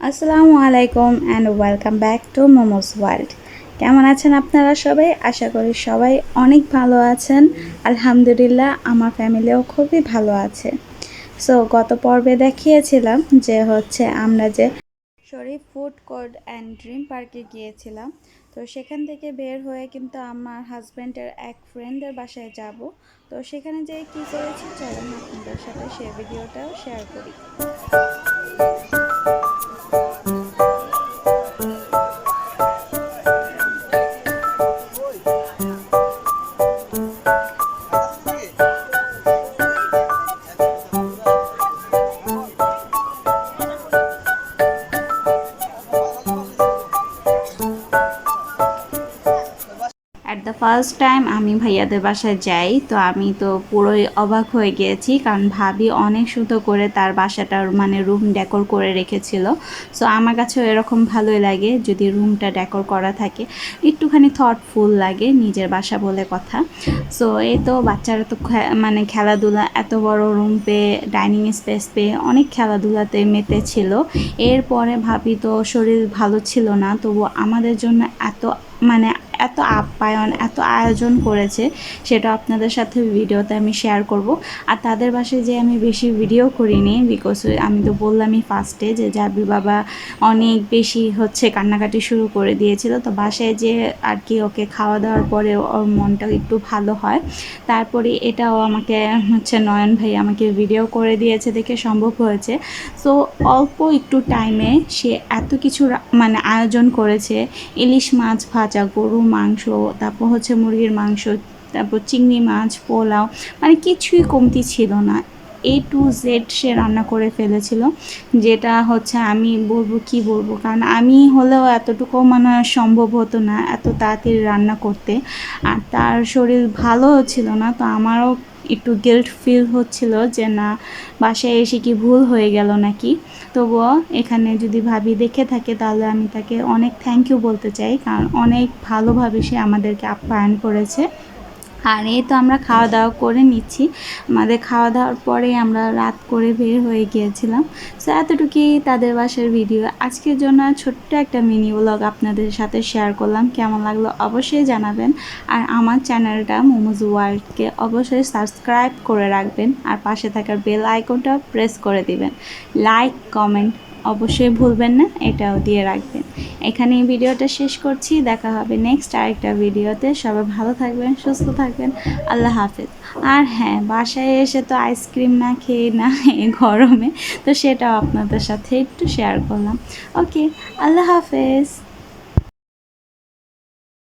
আসসালামু আলাইকুম and welcome back to momos world. কেমন আছেন আপনারা সবাই? আশা করি সবাই অনেক ভালো আছেন। আলহামদুলিল্লাহ, আমার ফ্যামিলিও খুবই ভালো আছে। সো গত পর্বে দেখিয়েছিলাম যে আমরা যে শরীফ ফুড কোর্ট অ্যান্ড ড্রিম পার্কে গিয়েছিলাম। তো সেখান থেকে বের হয়ে কিন্তু আমার হাজব্যান্ডের এক ফ্রেন্ডের বাসায় যাব। তো সেখানে যেয়ে কী করেছি চলেন আপনাদের সাথে সে ভিডিওটাও শেয়ার করি। অ্যাট দ্য ফার্স্ট টাইম আমি ভাইয়াদের বাসায় যাই, তো আমি তো পুরোই অবাক হয়ে গিয়েছি, কারণ ভাবি অনেক সুন্দর করে তার বাসাটার মানে রুম ডেকোর করে রেখেছিল। সো আমার কাছেও এরকম ভালোই লাগে যদি রুমটা ডেকোর করা থাকে, একটুখানি থটফুল লাগে, নিজের বাসা বলে কথা। সো এই তো বাচ্চারা তো মানে খেলাধুলা, এত বড় রুম পেয়ে, ডাইনিং স্পেস পেয়ে অনেক খেলাধুলাতে মেতে ছিল। এরপরে ভাবি তো শরীর ভালো ছিল না, তবু আমাদের জন্য মানে এত আপ্যায়ন, এত আয়োজন করেছে, সেটা আপনাদের সাথে ভিডিওতে আমি শেয়ার করব। আর তাদের বাসায় যে আমি বেশি ভিডিও করিনি, বিকজ আমি তো বললামই ফার্স্টে যে জাবির বাবা অনেক বেশি কান্নাকাটি শুরু করে দিয়েছিল। তো বাসায় যে আর কি ওকে খাওয়া দাওয়ার পরে ওর মনটা একটু ভালো হয়। তারপরে এটাও আমাকে নয়ন ভাই আমাকে ভিডিও করে দিয়েছে দেখে সম্ভব হয়েছে। সো অল্প একটু টাইমে সে এত কিছু মানে আয়োজন করেছে। ইলিশ মাছ ভাজা, গরু মাংস, তারপর মুরগির মাংস, তারপর চিংড়ি মাছ, পোলাও, মানে কিছুই কমতি ছিল না। A to Z সে রান্না করে ফেলেছিল, যেটা আমি বলবো, কারণ আমি হলেও এতটুকু মানে সম্ভব হতো না এত তাড়াতাড়ি রান্না করতে। আর তার শরীর ভালোও ছিল না, তো আমারও একটু গিল্ট ফিল হচ্ছিল যে না, বাসায় এসে কি ভুল হয়ে গেল নাকি। তবুও এখানে যদি ভাবি দেখে থাকে তাহলে আমি তাকে অনেক থ্যাংক ইউ বলতে চাই, কারণ অনেক ভালোভাবে সে আমাদেরকে আপ্যায়ন করেছে। আর এই তো আমরা খাওয়া দাওয়া করে নিচ্ছি। আমাদের খাওয়া দাওয়ার পরে আমরা রাত করে বের হয়ে গিয়েছিলাম। সো এতটুকুই তাদের বাসার ভিডিও। আজকের জন্য ছোট্ট একটা মিনি ব্লগ আপনাদের সাথে শেয়ার করলাম। কেমন লাগলো অবশ্যই জানাবেন। আর আমার চ্যানেলটা মোমোজ ওয়ার্ল্ডকে অবশ্যই সাবস্ক্রাইব করে রাখবেন, আর পাশে থাকার বেল আইকনটা প্রেস করে দিবেন। লাইক কমেন্ট অবশ্যই ভুলবেন না, এটাও দিয়ে রাখবেন। এখানেই ভিডিওটা শেষ করছি, দেখা হবে নেক্সট আরেকটা ভিডিওতে। সবাই ভালো থাকবেন, সুস্থ থাকবেন, আল্লাহ হাফেজ। আর হ্যাঁ, বাসায় এসে তো আইসক্রিম না খেয়ে না গরমে, তো সেটাও আপনাদের সাথে একটু শেয়ার করলাম। ওকে, আল্লাহ হাফেজ।